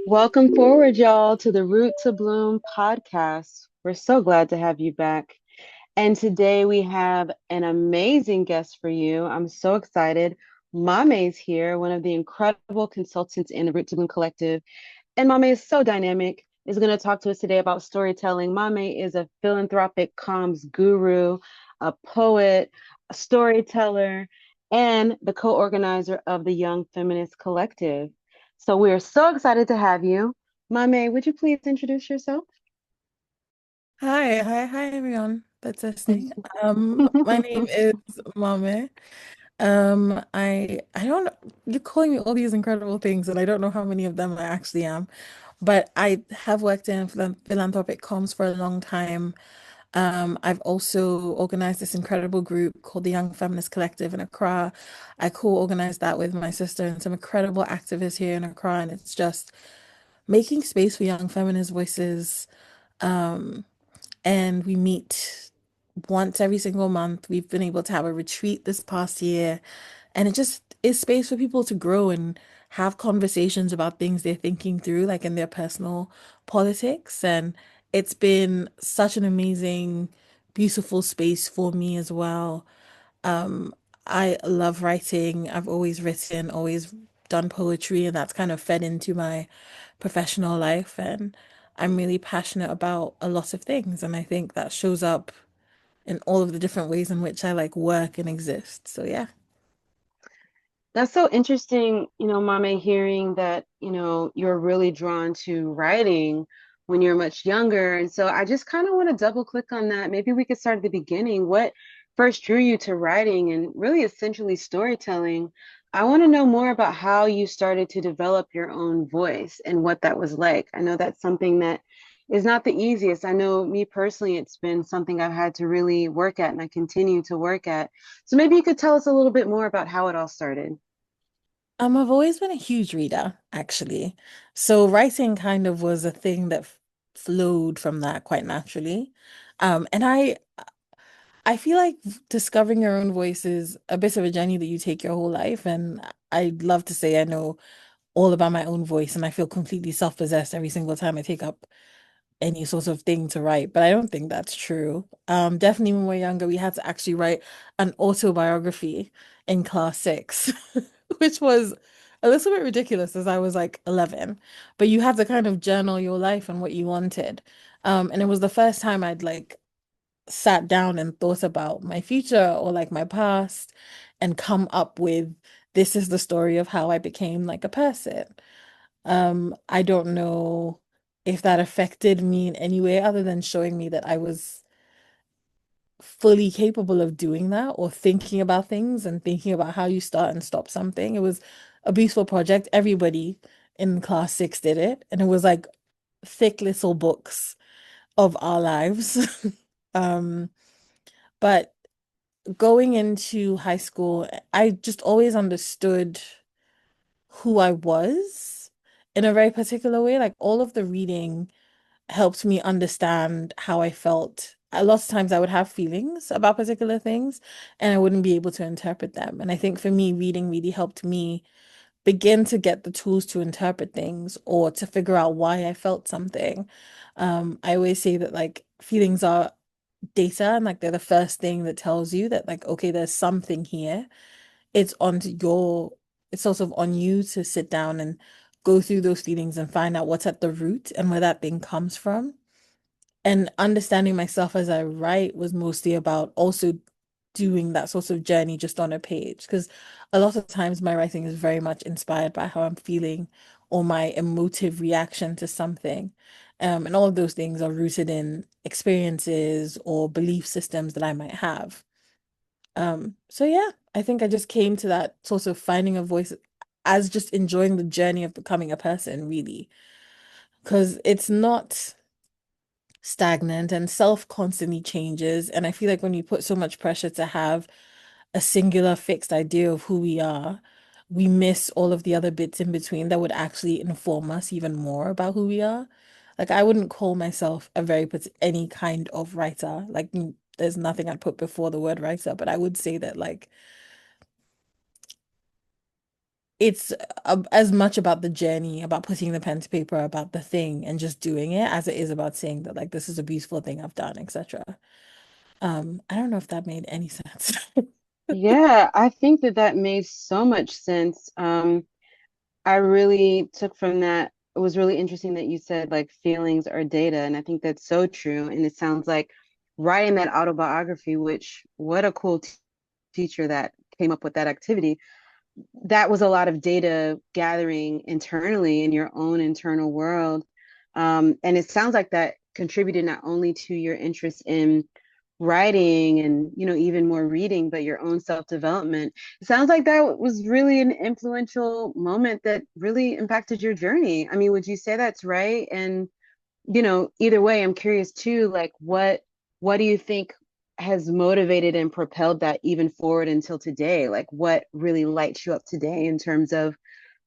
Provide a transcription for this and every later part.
Welcome forward, y'all, to the Root to Bloom podcast. We're so glad to have you back. And today we have an amazing guest for you. I'm so excited. Mame's here, one of the incredible consultants in the Root to Bloom Collective. And Mame is so dynamic. Is going to talk to us today about storytelling. Mame is a philanthropic comms guru, a poet, a storyteller, and the co-organizer of the Young Feminist Collective. So we are so excited to have you. Mame, would you please introduce yourself? Hi, everyone that's listening. My name is Maame. I don't you're calling me all these incredible things, and I don't know how many of them I actually am, but I have worked in philanthropic comms for a long time. I've also organized this incredible group called the Young Feminist Collective in Accra. I co-organized that with my sister and some incredible activists here in Accra, and it's just making space for young feminist voices. Um, and we meet once every single month. We've been able to have a retreat this past year, and it just is space for people to grow and have conversations about things they're thinking through, like in their personal politics. And it's been such an amazing, beautiful space for me as well. Um, I love writing. I've always written, always done poetry, and that's kind of fed into my professional life. And I'm really passionate about a lot of things. And I think that shows up in all of the different ways in which I like work and exist. So yeah. That's so interesting, Mame, hearing that, you're really drawn to writing when you're much younger. And so I just kind of want to double click on that. Maybe we could start at the beginning. What first drew you to writing and really essentially storytelling? I want to know more about how you started to develop your own voice and what that was like. I know that's something that is not the easiest. I know me personally, it's been something I've had to really work at and I continue to work at. So maybe you could tell us a little bit more about how it all started. I've always been a huge reader, actually. So writing kind of was a thing that flowed from that quite naturally. And I feel like discovering your own voice is a bit of a journey that you take your whole life. And I'd love to say I know all about my own voice, and I feel completely self-possessed every single time I take up any sort of thing to write, but I don't think that's true. Definitely when we were younger, we had to actually write an autobiography in class six, which was a little bit ridiculous as I was like 11, but you had to kind of journal your life and what you wanted. And it was the first time I'd like sat down and thought about my future or like my past and come up with this is the story of how I became like a person. I don't know if that affected me in any way other than showing me that I was fully capable of doing that or thinking about things and thinking about how you start and stop something. It was a beautiful project. Everybody in class six did it, and it was like thick little books of our lives. Um, but going into high school, I just always understood who I was in a very particular way. Like all of the reading helped me understand how I felt. A lot of times I would have feelings about particular things and I wouldn't be able to interpret them. And I think for me, reading really helped me begin to get the tools to interpret things or to figure out why I felt something. I always say that like feelings are data and like they're the first thing that tells you that like, okay, there's something here. It's on to your, it's sort of on you to sit down and go through those feelings and find out what's at the root and where that thing comes from. And understanding myself as I write was mostly about also doing that sort of journey just on a page. Because a lot of times my writing is very much inspired by how I'm feeling or my emotive reaction to something. And all of those things are rooted in experiences or belief systems that I might have. So yeah, I think I just came to that sort of finding a voice as just enjoying the journey of becoming a person, really. Because it's not stagnant and self constantly changes. And I feel like when you put so much pressure to have a singular fixed idea of who we are, we miss all of the other bits in between that would actually inform us even more about who we are. Like I wouldn't call myself a any kind of writer. Like there's nothing I'd put before the word writer, but I would say that like it's as much about the journey, about putting the pen to paper, about the thing and just doing it as it is about saying that like this is a beautiful thing I've done, etc. I don't know if that made any sense. Yeah, I think that that made so much sense. I really took from that. It was really interesting that you said like feelings are data, and I think that's so true. And it sounds like writing that autobiography, which what a cool teacher that came up with that activity. That was a lot of data gathering internally in your own internal world. And it sounds like that contributed not only to your interest in writing and, you know, even more reading, but your own self-development. It sounds like that was really an influential moment that really impacted your journey. I mean, would you say that's right? And you know, either way, I'm curious too, like what do you think has motivated and propelled that even forward until today? Like what really lights you up today in terms of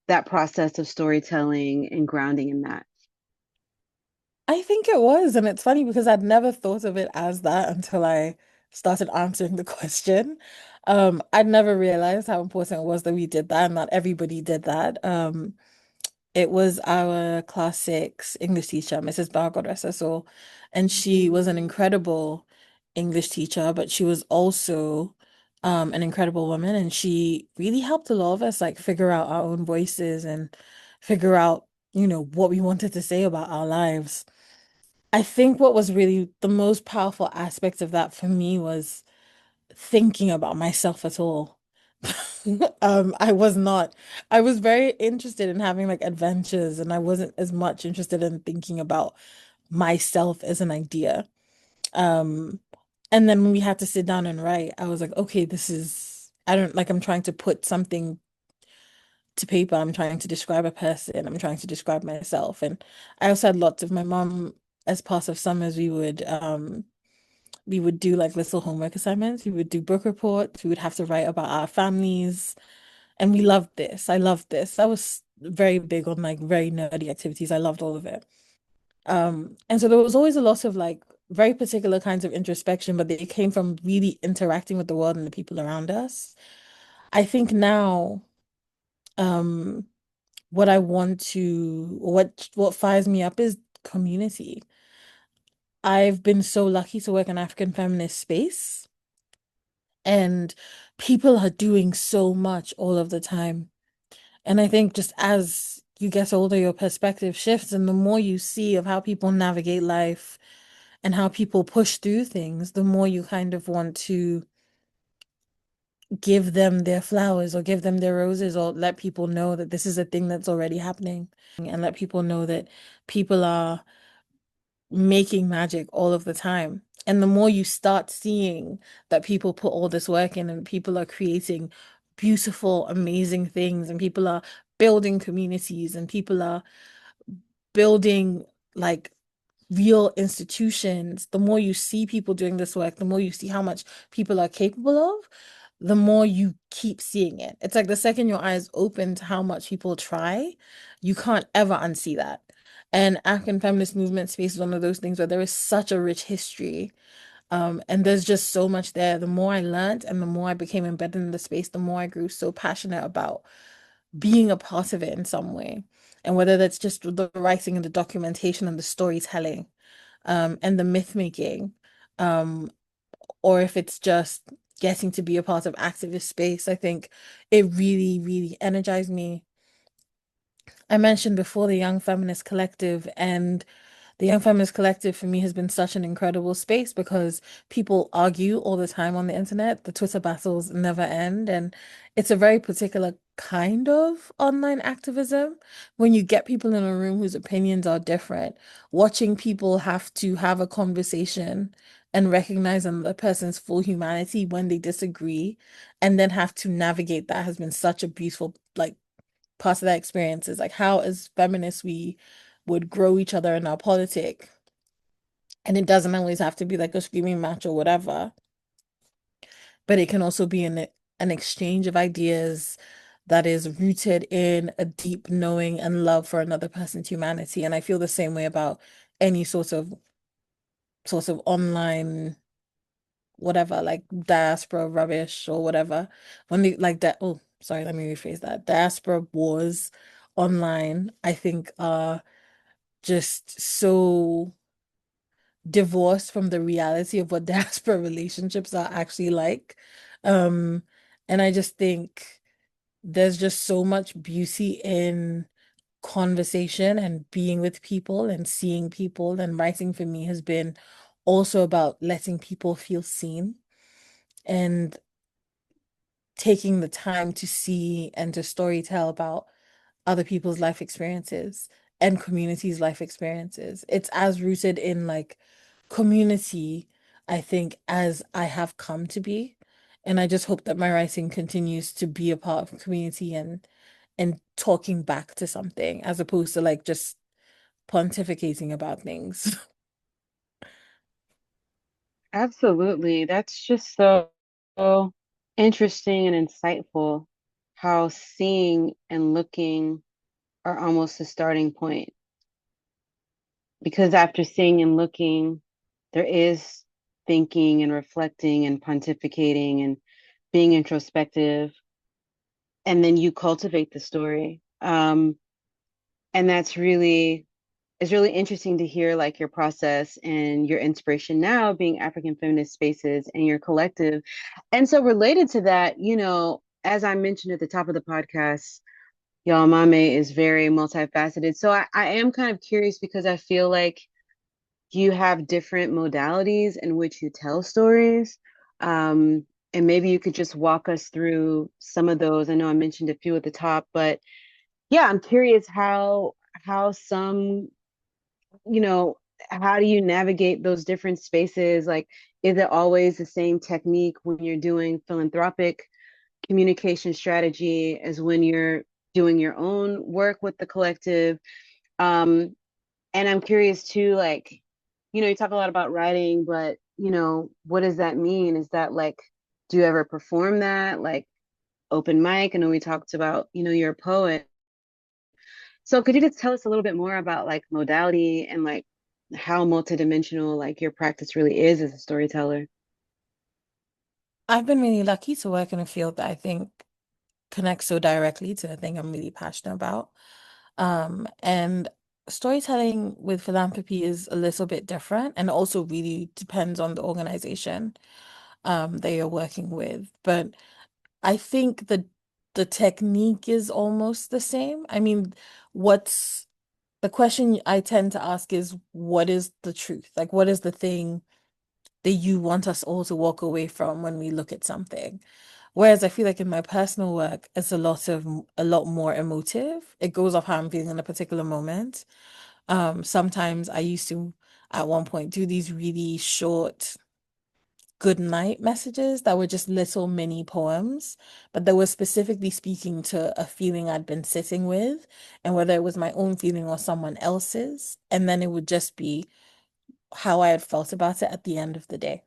that process of storytelling and grounding in that? I think it was, and it's funny because I'd never thought of it as that until I started answering the question. I'd never realized how important it was that we did that and that everybody did that. It was our class six English teacher, Mrs. Bar, God rest her soul, and she was an incredible English teacher, but she was also an incredible woman, and she really helped a lot of us like figure out our own voices and figure out, what we wanted to say about our lives. I think what was really the most powerful aspect of that for me was thinking about myself at all. I was not. I was very interested in having like adventures, and I wasn't as much interested in thinking about myself as an idea. Um, and then when we had to sit down and write, I was like, okay, I don't like, I'm trying to put something to paper. I'm trying to describe a person. I'm trying to describe myself. And I also had lots of my mom as part of summers, we would do like little homework assignments. We would do book reports. We would have to write about our families. And we loved this. I loved this. I was very big on like very nerdy activities. I loved all of it. And so there was always a lot of like very particular kinds of introspection, but they came from really interacting with the world and the people around us. I think now, um, what I want to, what fires me up is community. I've been so lucky to work in African feminist space, and people are doing so much all of the time. And I think just as you get older, your perspective shifts, and the more you see of how people navigate life and how people push through things, the more you kind of want to give them their flowers or give them their roses or let people know that this is a thing that's already happening and let people know that people are making magic all of the time. And the more you start seeing that people put all this work in and people are creating beautiful, amazing things and people are building communities and people are building like real institutions, the more you see people doing this work, the more you see how much people are capable of, the more you keep seeing it. It's like the second your eyes open to how much people try, you can't ever unsee that. And African feminist movement space is one of those things where there is such a rich history. And there's just so much there. The more I learned and the more I became embedded in the space, the more I grew so passionate about being a part of it in some way. And whether that's just the writing and the documentation and the storytelling, and the myth making, um, or if it's just getting to be a part of activist space, I think it really, really energized me. I mentioned before the Young Feminist Collective, and the Young Feminist Collective for me has been such an incredible space because people argue all the time on the internet. The Twitter battles never end, and it's a very particular kind of online activism when you get people in a room whose opinions are different. Watching people have to have a conversation and recognize another person's full humanity when they disagree, and then have to navigate that has been such a beautiful, like, part of that experience is like how as feminists we would grow each other in our politic. And it doesn't always have to be like a screaming match or whatever, but it can also be an exchange of ideas that is rooted in a deep knowing and love for another person's humanity. And I feel the same way about any sort of online whatever, like diaspora rubbish or whatever. When they like that, oh, sorry, let me rephrase that. Diaspora wars online, I think, are just so divorced from the reality of what diaspora relationships are actually like. Um, and I just think there's just so much beauty in conversation and being with people and seeing people. And writing for me has been also about letting people feel seen and taking the time to see and to storytell about other people's life experiences and communities' life experiences. It's as rooted in like community, I think, as I have come to be. And I just hope that my writing continues to be a part of community and talking back to something as opposed to like just pontificating about things. Absolutely. That's just so interesting and insightful how seeing and looking are almost a starting point. Because after seeing and looking, there is thinking and reflecting and pontificating and being introspective. And then you cultivate the story. And that's really it's really interesting to hear like your process and your inspiration now being African feminist spaces and your collective. And so related to that, as I mentioned at the top of the podcast, y'all, Mame is very multifaceted. So I am kind of curious because I feel like you have different modalities in which you tell stories. Um, and maybe you could just walk us through some of those. I know I mentioned a few at the top, but yeah, I'm curious how some you know, how do you navigate those different spaces? Like, is it always the same technique when you're doing philanthropic communication strategy as when you're doing your own work with the collective? Um, and I'm curious too, like, you talk a lot about writing, but what does that mean? Is that like, do you ever perform that? Like open mic? I know we talked about, you're a poet. So could you just tell us a little bit more about like modality and like how multidimensional like your practice really is as a storyteller? I've been really lucky to work in a field that I think connects so directly to the thing I'm really passionate about. And storytelling with philanthropy is a little bit different and also really depends on the organization that you're working with. But I think the technique is almost the same. I mean, what's the question I tend to ask is what is the truth? Like what is the thing that you want us all to walk away from when we look at something? Whereas I feel like in my personal work, it's a lot more emotive. It goes off how I'm feeling in a particular moment. Sometimes I used to at one point do these really short good night messages that were just little mini poems, but they were specifically speaking to a feeling I'd been sitting with, and whether it was my own feeling or someone else's, and then it would just be how I had felt about it at the end of the day.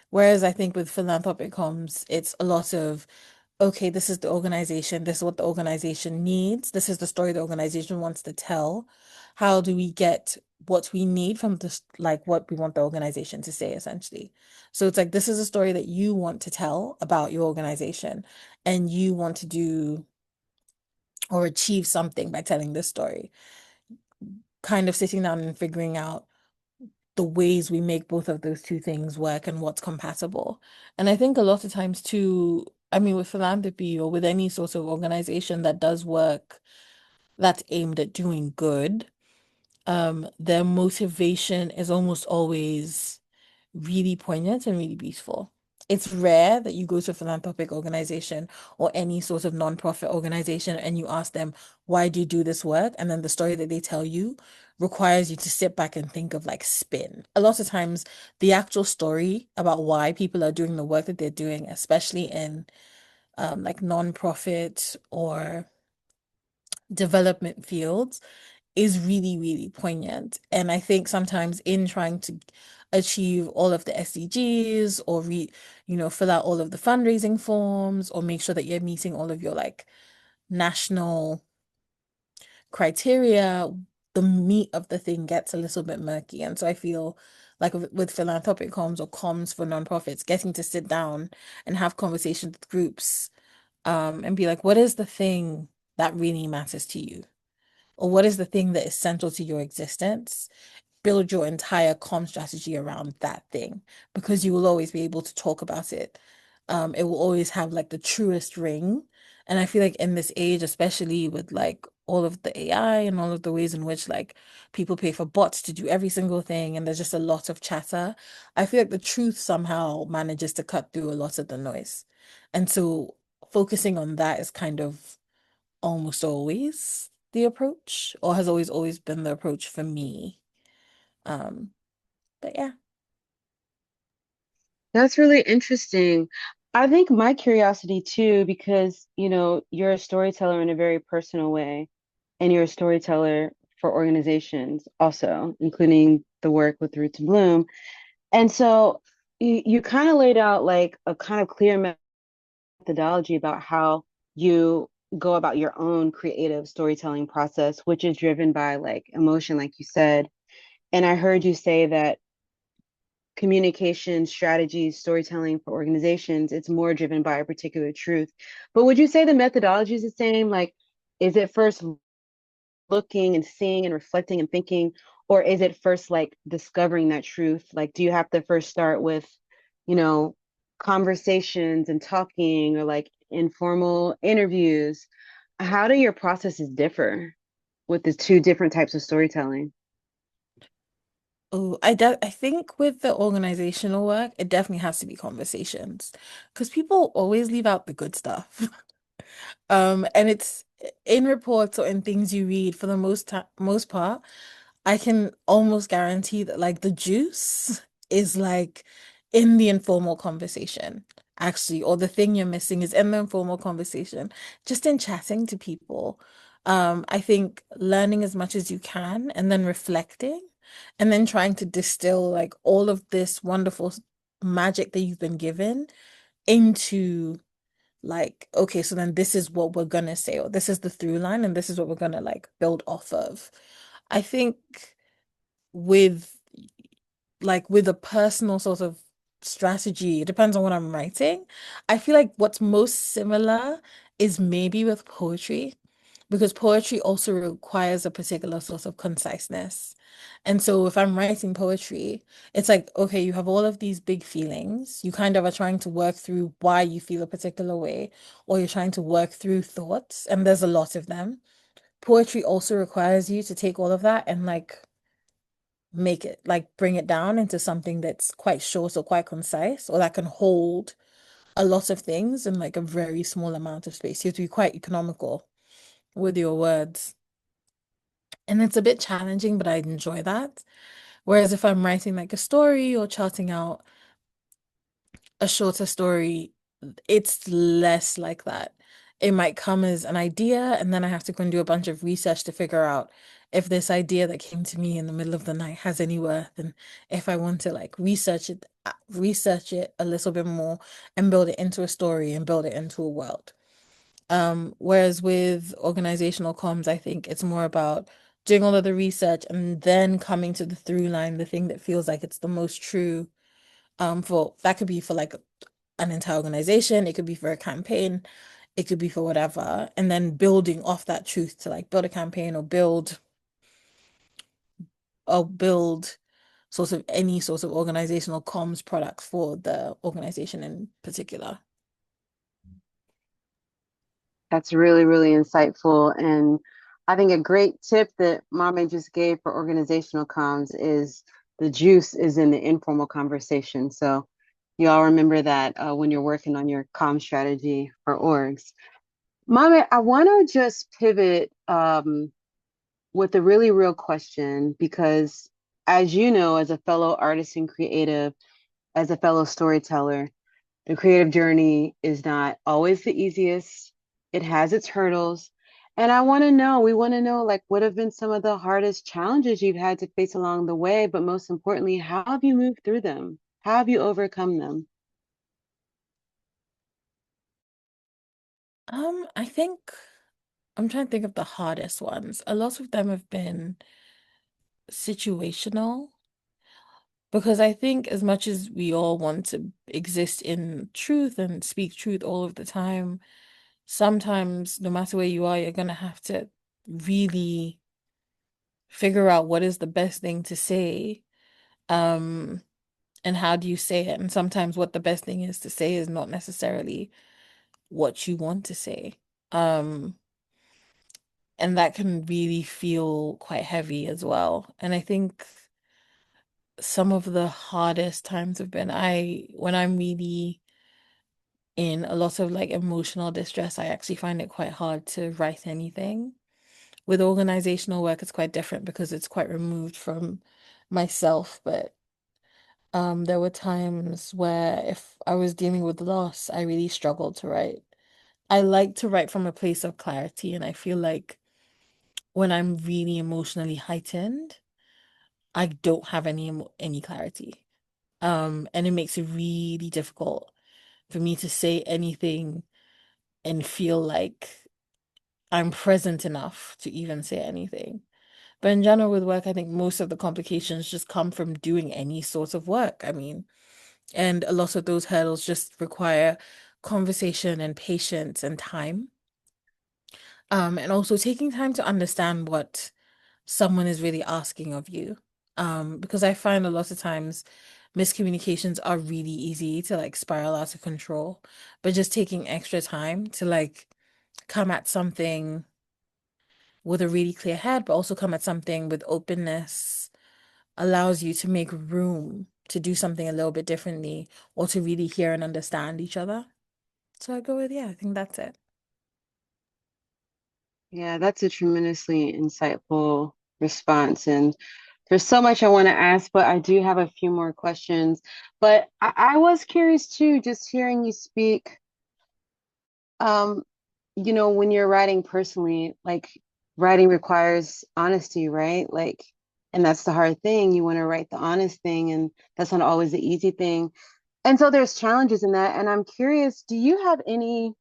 Whereas I think with philanthropic comms, it's a lot of, okay, this is the organization, this is what the organization needs, this is the story the organization wants to tell. How do we get what we need from this, like what we want the organization to say, essentially? So it's like, this is a story that you want to tell about your organization, and you want to do or achieve something by telling this story. Kind of sitting down and figuring out the ways we make both of those two things work and what's compatible. And I think a lot of times too, I mean, with philanthropy or with any sort of organization that does work that's aimed at doing good, their motivation is almost always really poignant and really beautiful. It's rare that you go to a philanthropic organization or any sort of nonprofit organization and you ask them, why do you do this work? And then the story that they tell you requires you to sit back and think of like spin. A lot of times, the actual story about why people are doing the work that they're doing, especially in like nonprofit or development fields, is really, really poignant. And I think sometimes in trying to achieve all of the SDGs or fill out all of the fundraising forms or make sure that you're meeting all of your like national criteria, the meat of the thing gets a little bit murky. And so I feel like with philanthropic comms or comms for nonprofits, getting to sit down and have conversations with groups and be like, what is the thing that really matters to you? Or what is the thing that is central to your existence? Build your entire comm strategy around that thing because you will always be able to talk about it. It will always have like the truest ring. And I feel like in this age, especially with like all of the AI and all of the ways in which like people pay for bots to do every single thing, and there's just a lot of chatter, I feel like the truth somehow manages to cut through a lot of the noise. And so focusing on that is kind of almost always the approach, or has always been the approach for me. Um, but yeah. That's really interesting. I think my curiosity too, because you're a storyteller in a very personal way, and you're a storyteller for organizations also, including the work with Root to Bloom. And so you kind of laid out like a kind of clear methodology about how you go about your own creative storytelling process, which is driven by like emotion, like you said. And I heard you say that communication strategies, storytelling for organizations, it's more driven by a particular truth. But would you say the methodology is the same? Like, is it first looking and seeing and reflecting and thinking, or is it first like discovering that truth? Like, do you have to first start with, you know, conversations and talking or like informal interviews? How do your processes differ with the two different types of storytelling? Oh, I think with the organizational work, it definitely has to be conversations because people always leave out the good stuff. And it's in reports or in things you read for the most part, I can almost guarantee that like the juice is like in the informal conversation, actually, or the thing you're missing is in the informal conversation, just in chatting to people. I think learning as much as you can and then reflecting and then trying to distill like all of this wonderful magic that you've been given into like, okay, so then this is what we're gonna say, or this is the through line, and this is what we're gonna like build off of. I think with with a personal sort of strategy, it depends on what I'm writing. I feel like what's most similar is maybe with poetry, because poetry also requires a particular sort of conciseness. And so if I'm writing poetry, it's like, okay, you have all of these big feelings. You kind of are trying to work through why you feel a particular way, or you're trying to work through thoughts, and there's a lot of them. Poetry also requires you to take all of that and like make it like bring it down into something that's quite short or quite concise or that can hold a lot of things in like a very small amount of space. You have to be quite economical with your words. And it's a bit challenging, but I enjoy that. Whereas if I'm writing like a story or charting out a shorter story, it's less like that. It might come as an idea, and then I have to go and do a bunch of research to figure out if this idea that came to me in the middle of the night has any worth, and if I want to like research it a little bit more and build it into a story and build it into a world. Whereas with organizational comms, I think it's more about doing all of the research and then coming to the through line, the thing that feels like it's the most true. For that could be for like an entire organization, it could be for a campaign, it could be for whatever, and then building off that truth to like build a campaign or build sort of any sort of organizational comms product for the organization in particular. That's really, really insightful. And I think a great tip that Mame just gave for organizational comms is the juice is in the informal conversation. So you all remember that when you're working on your comm strategy for orgs. Mame, I want to just pivot with a really real question because, as you know, as a fellow artist and creative, as a fellow storyteller, the creative journey is not always the easiest. It has its hurdles. And we want to know, like, what have been some of the hardest challenges you've had to face along the way? But most importantly, how have you moved through them? How have you overcome them? I think I'm trying to think of the hardest ones. A lot of them have been situational because I think as much as we all want to exist in truth and speak truth all of the time, sometimes no matter where you are, you're gonna have to really figure out what is the best thing to say. Um, and how do you say it? And sometimes what the best thing is to say is not necessarily what you want to say. Um, and that can really feel quite heavy as well. And I think some of the hardest times have been when I'm really in a lot of like emotional distress, I actually find it quite hard to write anything. With organizational work, it's quite different because it's quite removed from myself, but there were times where if I was dealing with loss, I really struggled to write. I like to write from a place of clarity, and I feel like when I'm really emotionally heightened, I don't have any clarity. And it makes it really difficult for me to say anything and feel like I'm present enough to even say anything. But in general, with work, I think most of the complications just come from doing any sort of work. I mean, and a lot of those hurdles just require conversation and patience and time. And also taking time to understand what someone is really asking of you. Because I find a lot of times miscommunications are really easy to like spiral out of control, but just taking extra time to like come at something with a really clear head, but also come at something with openness allows you to make room to do something a little bit differently or to really hear and understand each other. So I go with, yeah, I think that's it. Yeah, that's a tremendously insightful response. And there's so much I want to ask, but I do have a few more questions. But I was curious too, just hearing you speak. Um, when you're writing personally, like writing requires honesty, right? Like, and that's the hard thing. You want to write the honest thing, and that's not always the easy thing. And so there's challenges in that. And I'm curious, do you have any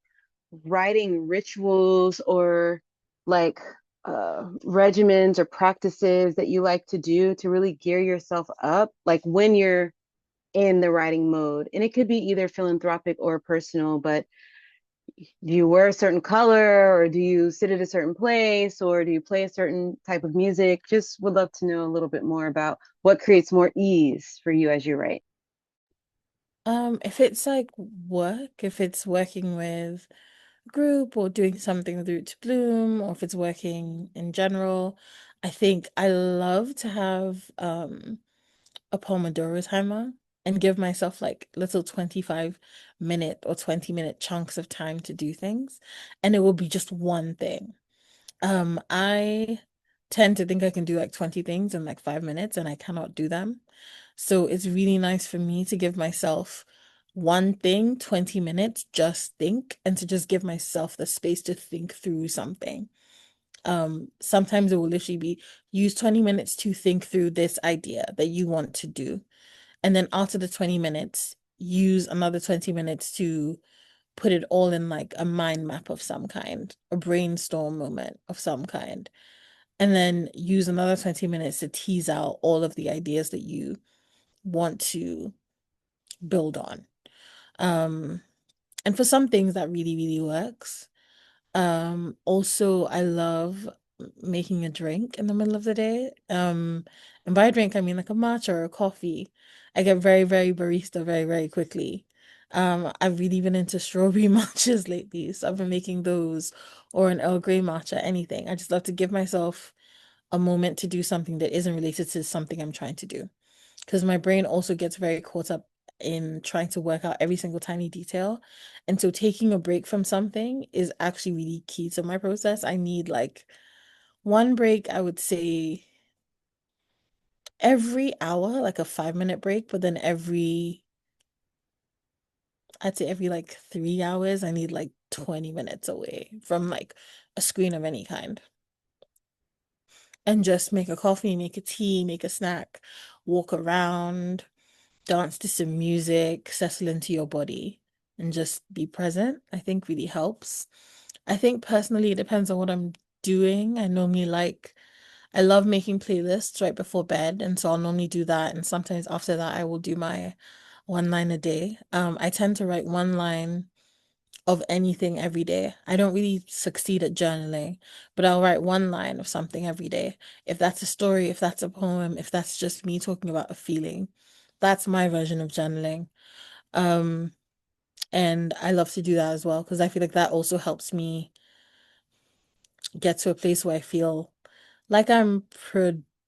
writing rituals or like regimens or practices that you like to do to really gear yourself up, like when you're in the writing mode? And it could be either philanthropic or personal, but do you wear a certain color or do you sit at a certain place or do you play a certain type of music? Just would love to know a little bit more about what creates more ease for you as you write. If it's like work, if it's working with a group or doing something with Root to Bloom, or if it's working in general, I think I love to have a Pomodoro timer and give myself like little 25-minute or 20-minute chunks of time to do things. And it will be just one thing. I tend to think I can do like 20 things in like 5 minutes and I cannot do them. So it's really nice for me to give myself one thing, 20 minutes, just think, and to just give myself the space to think through something. Sometimes it will literally be use 20 minutes to think through this idea that you want to do. And then after the 20 minutes, use another 20 minutes to put it all in like a mind map of some kind, a brainstorm moment of some kind. And then use another 20 minutes to tease out all of the ideas that you want to build on. Um, and for some things that really, really works. Also I love making a drink in the middle of the day. And by a drink I mean like a matcha or a coffee. I get very, very barista very, very quickly. I've really been into strawberry matchas lately, so I've been making those or an Earl Grey matcha, anything. I just love to give myself a moment to do something that isn't related to something I'm trying to do. Because my brain also gets very caught up in trying to work out every single tiny detail. And so taking a break from something is actually really key to my process. I need like one break, I would say every hour, like a 5 minute break, but then I'd say every like 3 hours, I need like 20 minutes away from like a screen of any kind. And just make a coffee, make a tea, make a snack, walk around, dance to some music, settle into your body, and just be present, I think really helps. I think personally, it depends on what I'm doing. I love making playlists right before bed, and so I'll normally do that. And sometimes after that, I will do my one line a day. I tend to write one line of anything every day. I don't really succeed at journaling, but I'll write one line of something every day. If that's a story, if that's a poem, if that's just me talking about a feeling, that's my version of journaling. Um, and I love to do that as well because I feel like that also helps me get to a place where I feel like I'm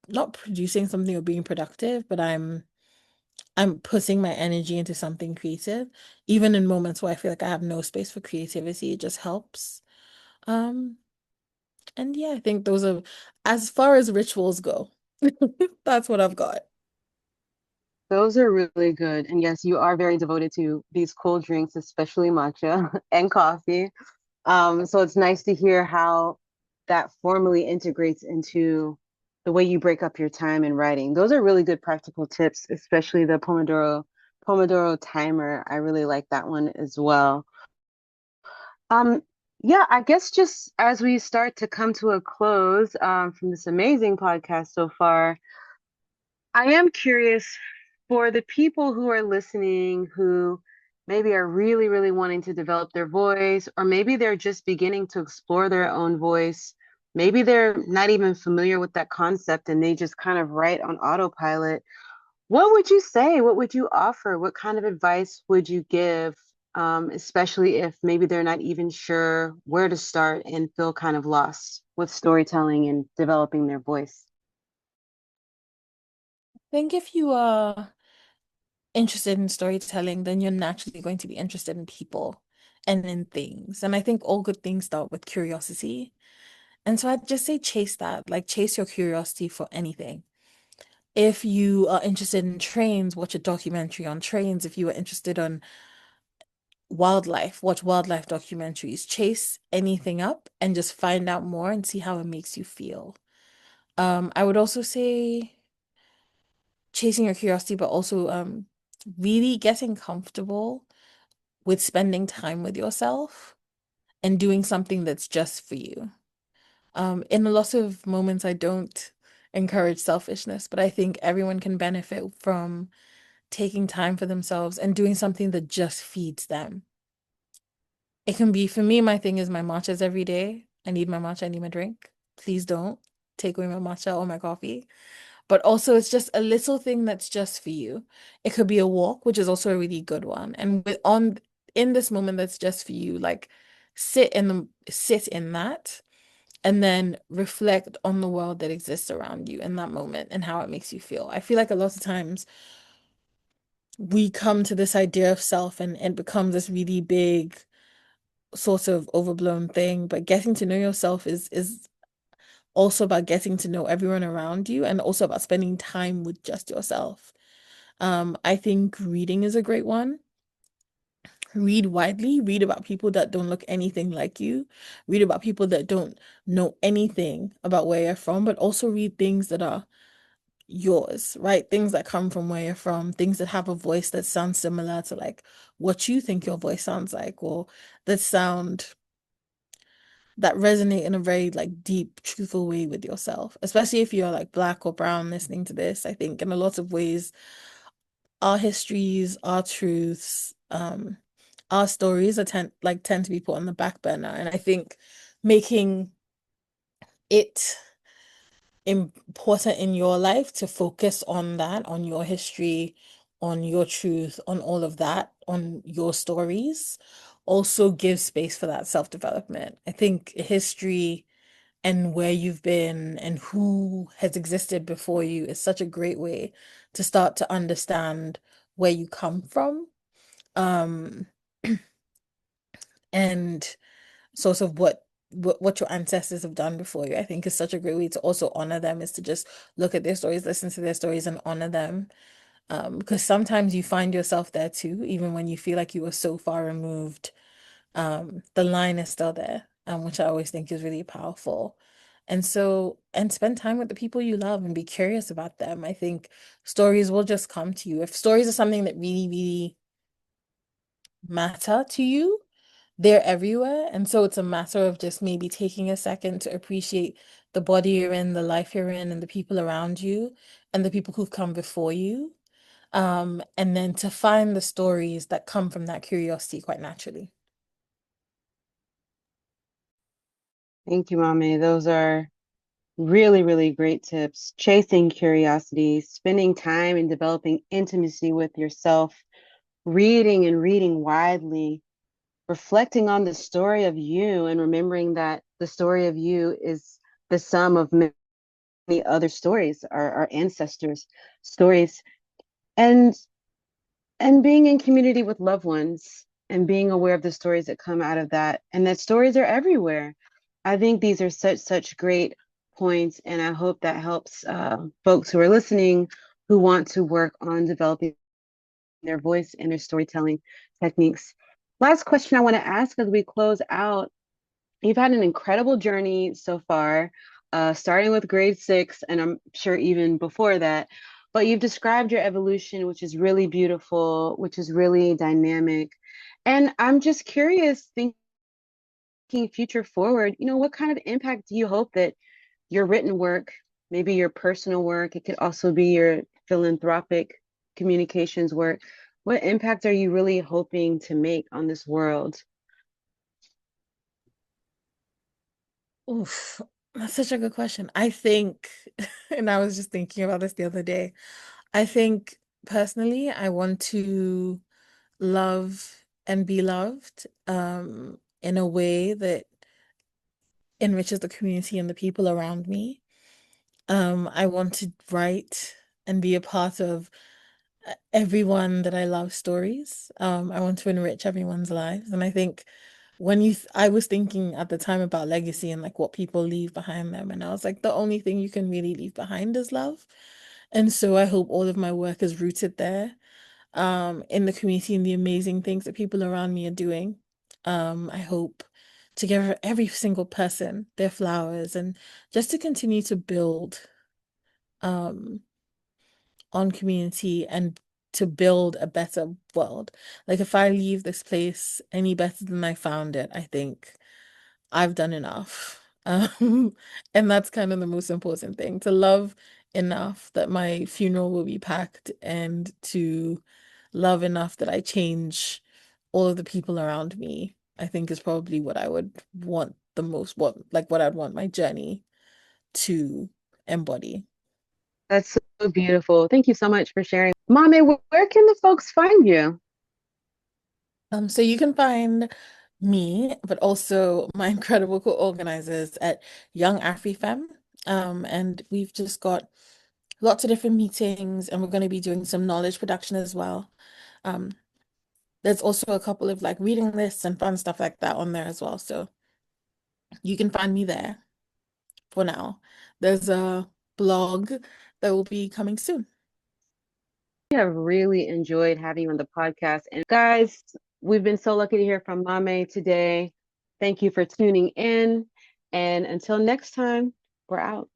not producing something or being productive, but I'm putting my energy into something creative, even in moments where I feel like I have no space for creativity. It just helps. Um, and yeah, I think those are as far as rituals go. That's what I've got. Those are really good. And yes, you are very devoted to these cold drinks, especially matcha and coffee. So it's nice to hear how that formally integrates into the way you break up your time in writing. Those are really good practical tips, especially the Pomodoro timer. I really like that one as well. Um, yeah, I guess just as we start to come to a close, from this amazing podcast so far, I am curious for the people who are listening who maybe are really, really wanting to develop their voice, or maybe they're just beginning to explore their own voice. Maybe they're not even familiar with that concept and they just kind of write on autopilot. What would you say? What would you offer? What kind of advice would you give, especially if maybe they're not even sure where to start and feel kind of lost with storytelling and developing their voice? I think if you are interested in storytelling, then you're naturally going to be interested in people and in things. And I think all good things start with curiosity. And so I'd just say chase that, like chase your curiosity for anything. If you are interested in trains, watch a documentary on trains. If you are interested in wildlife, watch wildlife documentaries. Chase anything up and just find out more and see how it makes you feel. I would also say chasing your curiosity, but also really getting comfortable with spending time with yourself and doing something that's just for you. In a lot of moments, I don't encourage selfishness, but I think everyone can benefit from taking time for themselves and doing something that just feeds them. It can be, for me, my thing is my matchas every day. I need my matcha, I need my drink. Please don't take away my matcha or my coffee. But also, it's just a little thing that's just for you. It could be a walk, which is also a really good one. And in this moment that's just for you, like sit in that and then reflect on the world that exists around you in that moment and how it makes you feel. I feel like a lot of times we come to this idea of self and it becomes this really big sort of overblown thing, but getting to know yourself is also about getting to know everyone around you and also about spending time with just yourself. I think reading is a great one. Read widely, read about people that don't look anything like you, read about people that don't know anything about where you're from, but also read things that are yours, right? Things that come from where you're from, things that have a voice that sounds similar to like what you think your voice sounds like, or that sound that resonate in a very like deep, truthful way with yourself, especially if you're like black or brown listening to this. I think in a lot of ways, our histories, our truths, our stories are tend to be put on the back burner. And I think making it important in your life to focus on that, on your history, on your truth, on all of that, on your stories, also gives space for that self-development. I think history and where you've been and who has existed before you is such a great way to start to understand where you come from. Um, and sort of what your ancestors have done before you. I think is such a great way to also honor them is to just look at their stories, listen to their stories, and honor them. Because sometimes you find yourself there too, even when you feel like you were so far removed. The line is still there, which I always think is really powerful. And spend time with the people you love and be curious about them. I think stories will just come to you. If stories are something that really, really matter to you, they're everywhere. And so it's a matter of just maybe taking a second to appreciate the body you're in, the life you're in, and the people around you, and the people who've come before you. And then to find the stories that come from that curiosity quite naturally. Thank you, Mame. Those are really, really great tips. Chasing curiosity, spending time and developing intimacy with yourself, reading and reading widely, reflecting on the story of you and remembering that the story of you is the sum of many other stories, our ancestors' stories, and being in community with loved ones and being aware of the stories that come out of that, and that stories are everywhere. I think these are such great points, and I hope that helps folks who are listening who want to work on developing their voice and their storytelling techniques. Last question I want to ask as we close out. You've had an incredible journey so far, starting with grade six, and I'm sure even before that. But you've described your evolution, which is really beautiful, which is really dynamic. And I'm just curious, thinking future forward, what kind of impact do you hope that your written work, maybe your personal work, it could also be your philanthropic communications work, what impact are you really hoping to make on this world? Oof, that's such a good question. I think, and I was just thinking about this the other day. I think personally, I want to love and be loved in a way that enriches the community and the people around me. I want to write and be a part of everyone that I love stories. I want to enrich everyone's lives. And I think I was thinking at the time about legacy and like what people leave behind them. And I was like, the only thing you can really leave behind is love. And so I hope all of my work is rooted there, in the community and the amazing things that people around me are doing. I hope to give every single person their flowers and just to continue to build, um, on community and to build a better world. Like if I leave this place any better than I found it, I think I've done enough. And that's kind of the most important thing, to love enough that my funeral will be packed and to love enough that I change all of the people around me. I think is probably what I would want the most, what I'd want my journey to embody. That's so beautiful. Thank you so much for sharing. Mommy, where can the folks find you? So you can find me, but also my incredible co-organizers at Young AfriFem. And we've just got lots of different meetings, and we're going to be doing some knowledge production as well. Um, there's also a couple of like reading lists and fun stuff like that on there as well. So you can find me there for now. There's a blog that will be coming soon. I have really enjoyed having you on the podcast. And guys, we've been so lucky to hear from Mame today. Thank you for tuning in. And until next time, we're out.